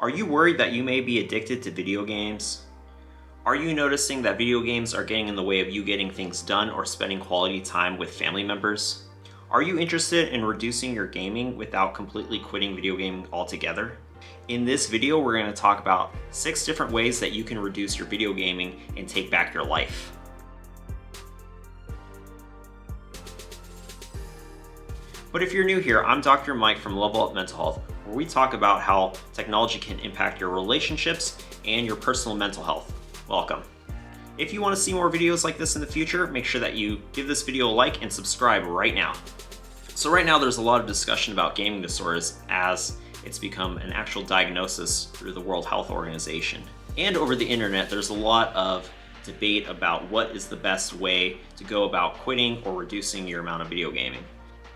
Are you worried that you may be addicted to video games? Are you noticing that video games are getting in the way of you getting things done or spending quality time with family members? Are you interested in reducing your gaming without completely quitting video gaming altogether? In this video, we're going to talk about 6 different ways that you can reduce your video gaming and take back your life. But if you're new here, I'm Dr. Mike from Level Up Mental Health, where we talk about how technology can impact your relationships and your personal mental health. Welcome. If you want to see more videos like this in the future, make sure that you give this video a like and subscribe right now. So right now there's a lot of discussion about gaming disorders as it's become an actual diagnosis through the World Health Organization. And over the internet, there's a lot of debate about what is the best way to go about quitting or reducing your amount of video gaming.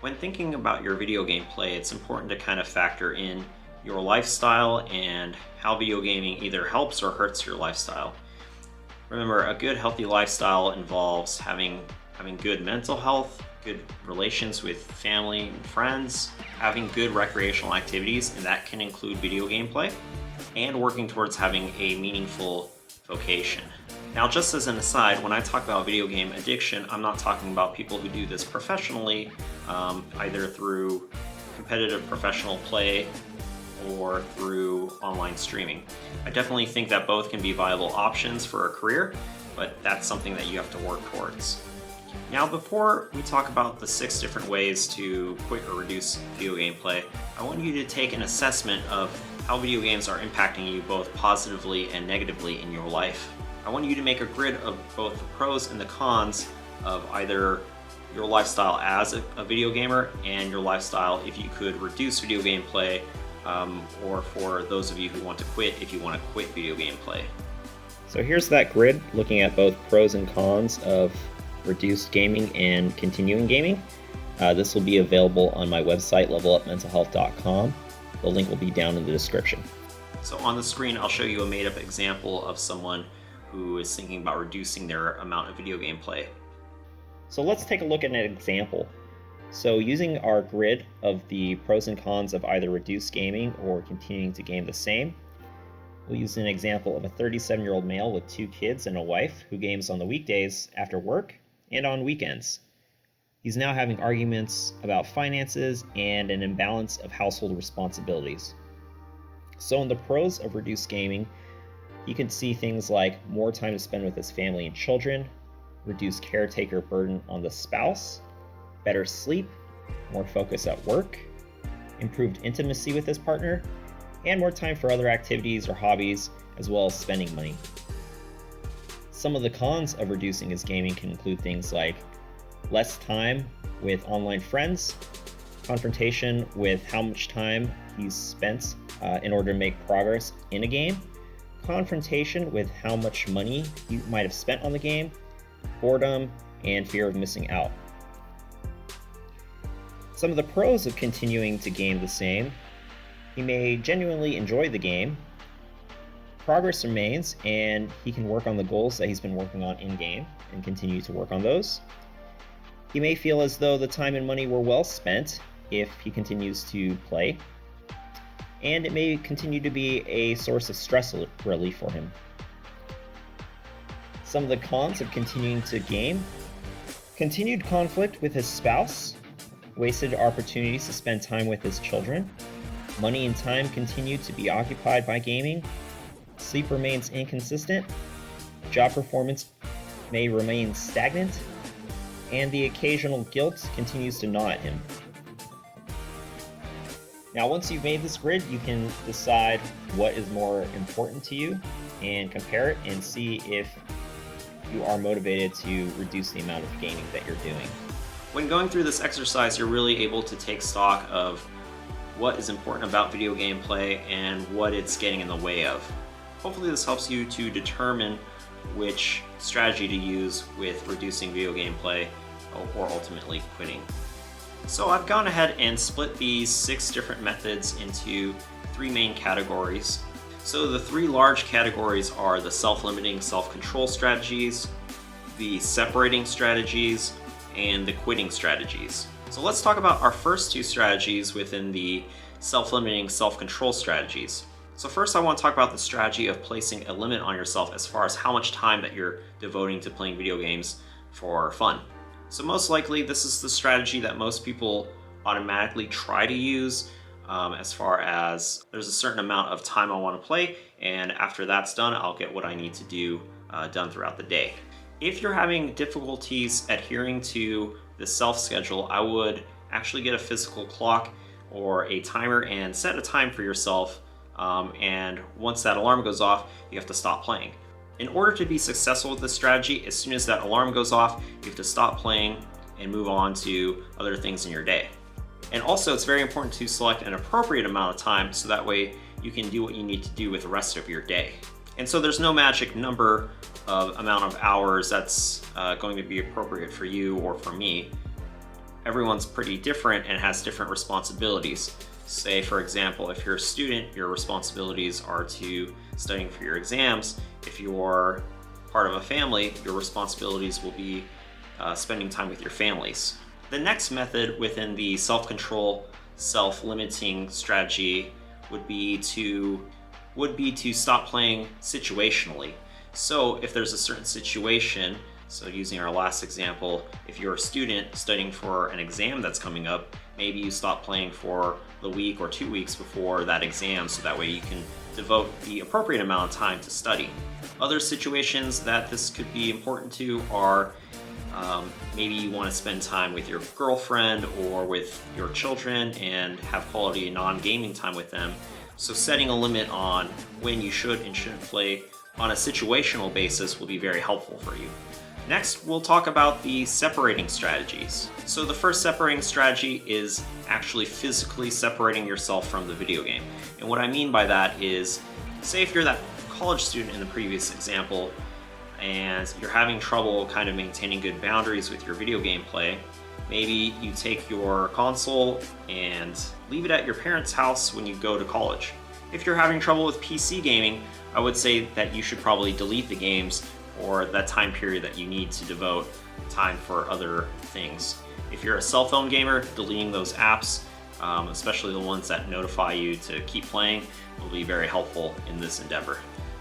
When thinking about your video game play, it's important to kind of factor in your lifestyle and how video gaming either helps or hurts your lifestyle. Remember, a good healthy lifestyle involves having good mental health, good relations with family and friends, having good recreational activities, and that can include video game play, and working towards having a meaningful vocation. Now, just as an aside, when I talk about video game addiction, I'm not talking about people who do this professionally, either through competitive professional play or through online streaming. I definitely think that both can be viable options for a career, but that's something that you have to work towards. Now, before we talk about the 6 different ways to quit or reduce video game play, I want you to take an assessment of how video games are impacting you both positively and negatively in your life. I want you to make a grid of both the pros and the cons of either your lifestyle as a video gamer and your lifestyle if you could reduce video game play, or for those of you who want to quit, if you want to quit video game play. So here's that grid looking at both pros and cons of reduced gaming and continuing gaming. This will be available on my website, levelupmentalhealth.com. The link will be down in the description. So on the screen, I'll show you a made-up example of someone who is thinking about reducing their amount of video game play. So let's take a look at an example. So using our grid of the pros and cons of either reduced gaming or continuing to game the same, we'll use an example of a 37-year-old male with 2 kids and a wife who games on the weekdays after work and on weekends. He's now having arguments about finances and an imbalance of household responsibilities. So in the pros of reduced gaming, you can see things like more time to spend with his family and children, reduced caretaker burden on the spouse, better sleep, more focus at work, improved intimacy with his partner, and more time for other activities or hobbies, as well as spending money. Some of the cons of reducing his gaming can include things like less time with online friends, confrontation with how much time he's spent in order to make progress in a game, confrontation with how much money you might have spent on the game, boredom, and fear of missing out. Some of the pros of continuing to game the same: he may genuinely enjoy the game, progress remains, and he can work on the goals that he's been working on in-game and continue to work on those. He may feel as though the time and money were well spent if he continues to play, and it may continue to be a source of stress relief for him. Some of the cons of continuing to game: continued conflict with his spouse, wasted opportunities to spend time with his children, money and time continue to be occupied by gaming, sleep remains inconsistent, job performance may remain stagnant, and the occasional guilt continues to gnaw at him. Now, once you've made this grid, you can decide what is more important to you and compare it and see if you are motivated to reduce the amount of gaming that you're doing. When going through this exercise, you're really able to take stock of what is important about video game play and what it's getting in the way of. Hopefully this helps you to determine which strategy to use with reducing video game play or ultimately quitting. So I've gone ahead and split these 6 different methods into 3 main categories. So the 3 large categories are the self-limiting self-control strategies, the separating strategies, and the quitting strategies. So let's talk about our first 2 strategies within the self-limiting self-control strategies. So first I want to talk about the strategy of placing a limit on yourself as far as how much time that you're devoting to playing video games for fun. So most likely this is the strategy that most people automatically try to use, as far as there's a certain amount of time I want to play, and after that's done I'll get what I need to do done throughout the day. If you're having difficulties adhering to the self schedule, I would actually get a physical clock or a timer and set a time for yourself, and once that alarm goes off you have to stop playing. In order to be successful with this strategy, as soon as that alarm goes off you have to stop playing and move on to other things in your day. And also it's very important to select an appropriate amount of time so that way you can do what you need to do with the rest of your day. And so there's no magic number of amount of hours that's going to be appropriate for you or for me. Everyone's pretty different and has different responsibilities. Say, for example, if you're a student, your responsibilities are to studying for your exams. If you're part of a family, your responsibilities will be spending time with your families. The next method within the self-control, self-limiting strategy would be to stop playing situationally. So if there's a certain situation, so using our last example, if you're a student studying for an exam that's coming up, maybe you stop playing for the week or 2 weeks before that exam so that way you can devote the appropriate amount of time to study. Other situations that this could be important to are maybe you want to spend time with your girlfriend or with your children and have quality non-gaming time with them. So setting a limit on when you should and shouldn't play on a situational basis will be very helpful for you. Next, we'll talk about the separating strategies. So the first separating strategy is actually physically separating yourself from the video game. And what I mean by that is, say if you're that college student in the previous example and you're having trouble kind of maintaining good boundaries with your video game play, maybe you take your console and leave it at your parents' house when you go to college. If you're having trouble with PC gaming, I would say that you should probably delete the games or that time period that you need to devote time for other things. If you're a cell phone gamer, deleting those apps, especially the ones that notify you to keep playing, will be very helpful in this endeavor.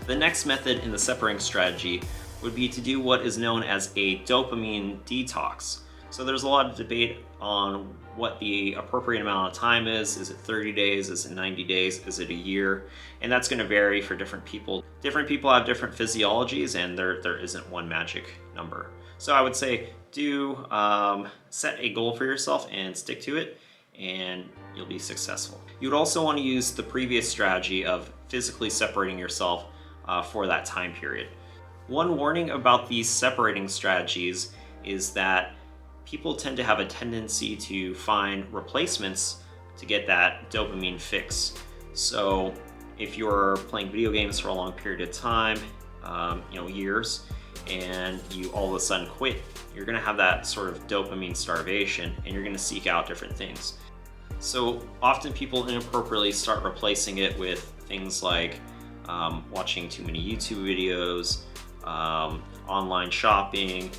The next method in the separating strategy would be to do what is known as a dopamine detox. So there's a lot of debate on what the appropriate amount of time is. Is it 30 days? Is it 90 days? Is it a year? And that's going to vary for different people. Different people have different physiologies and there isn't one magic number. So I would say do set a goal for yourself and stick to it and you'll be successful. You would also want to use the previous strategy of physically separating yourself for that time period. One warning about these separating strategies is that people tend to have a tendency to find replacements to get that dopamine fix. So if you're playing video games for a long period of time, years, and you all of a sudden quit, you're gonna have that sort of dopamine starvation and you're gonna seek out different things. So often people inappropriately start replacing it with things like watching too many YouTube videos, online shopping,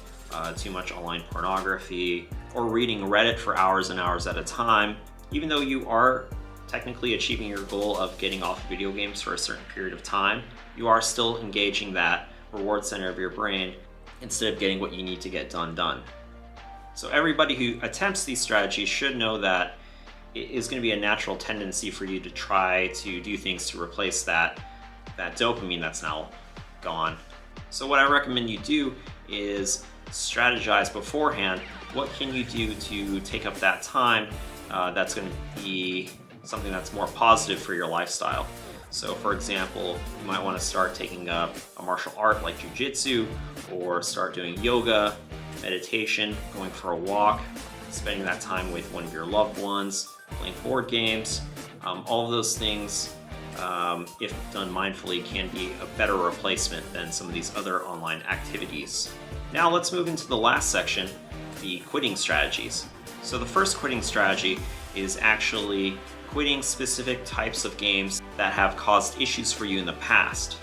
too much online pornography, or reading Reddit for hours and hours at a time. Even though you are technically achieving your goal of getting off video games for a certain period of time, you are still engaging that reward center of your brain instead of getting what you need to get done. So everybody who attempts these strategies should know that it is going to be a natural tendency for you to try to do things to replace that dopamine that's now gone. So what I recommend you do is strategize beforehand. What can you do to take up that time that's going to be something that's more positive for your lifestyle? So for example, you might want to start taking up a martial art like jiu-jitsu, or start doing yoga, meditation, going for a walk, spending that time with one of your loved ones, playing board games. All of those things, if done mindfully, can be a better replacement than some of these other online activities. Now let's move into the last section, the quitting strategies. So the first quitting strategy is actually quitting specific types of games that have caused issues for you in the past.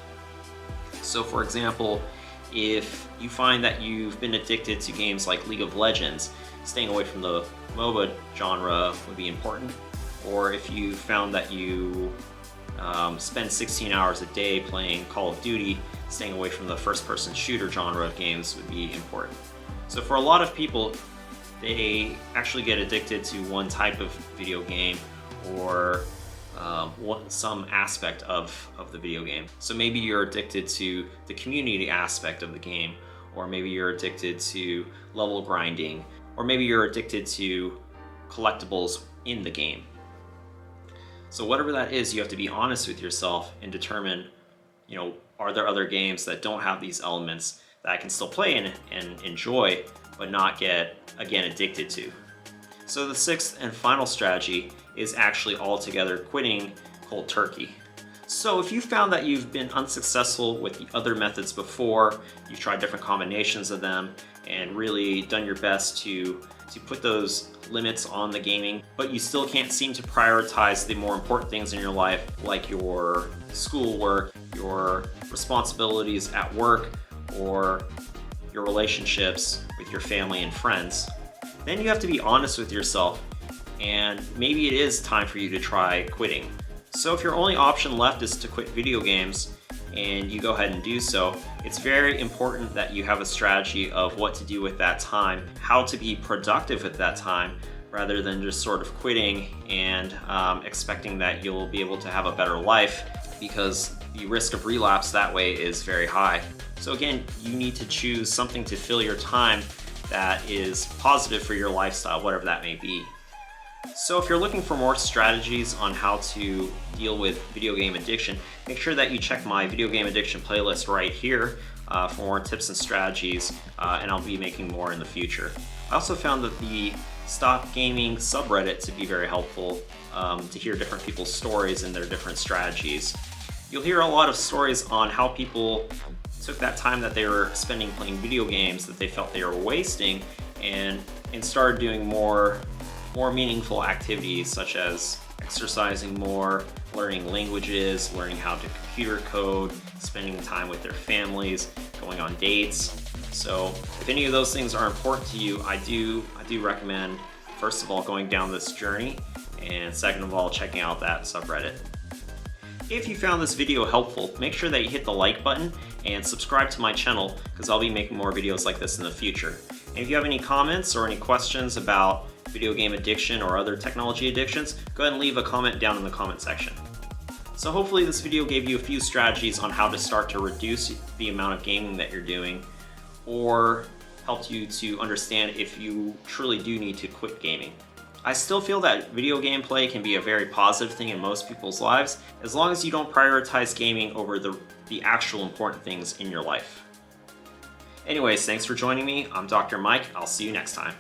So for example, if you find that you've been addicted to games like League of Legends, staying away from the MOBA genre would be important. Or if you found that you spend 16 hours a day playing Call of Duty, staying away from the first-person shooter genre of games would be important. So for a lot of people, they actually get addicted to one type of video game or some aspect of the video game. So maybe you're addicted to the community aspect of the game, or maybe you're addicted to level grinding, or maybe you're addicted to collectibles in the game. So whatever that is, you have to be honest with yourself and determine, are there other games that don't have these elements that I can still play and enjoy, but not get, again, addicted to. So the sixth and final strategy is actually altogether quitting cold turkey. So if you found that you've been unsuccessful with the other methods before, you've tried different combinations of them and really done your best to put those limits on the gaming, but you still can't seem to prioritize the more important things in your life, like your schoolwork, your responsibilities at work, or your relationships with your family and friends, then you have to be honest with yourself, and maybe it is time for you to try quitting. So if your only option left is to quit video games, and you go ahead and do so, it's very important that you have a strategy of what to do with that time, how to be productive at that time, rather than just sort of quitting and expecting that you'll be able to have a better life, because the risk of relapse that way is very high. So again, you need to choose something to fill your time that is positive for your lifestyle, whatever that may be. So if you're looking for more strategies on how to deal with video game addiction, make sure that you check my video game addiction playlist right here for more tips and strategies, and I'll be making more in the future. I also found that the Stop Gaming subreddit to be very helpful to hear different people's stories and their different strategies. You'll hear a lot of stories on how people took that time that they were spending playing video games that they felt they were wasting and started doing more meaningful activities, such as exercising more, learning languages, learning how to computer code, spending time with their families, going on dates. So if any of those things are important to you, I do recommend, first of all, going down this journey, and second of all, checking out that subreddit. If you found this video helpful, make sure that you hit the like button and subscribe to my channel, because I'll be making more videos like this in the future. And if you have any comments or any questions about video game addiction or other technology addictions, go ahead and leave a comment down in the comment section. So hopefully this video gave you a few strategies on how to start to reduce the amount of gaming that you're doing, or helped you to understand if you truly do need to quit gaming. I still feel that video game play can be a very positive thing in most people's lives, as long as you don't prioritize gaming over the actual important things in your life. Anyways, thanks for joining me. I'm Dr. Mike. I'll see you next time.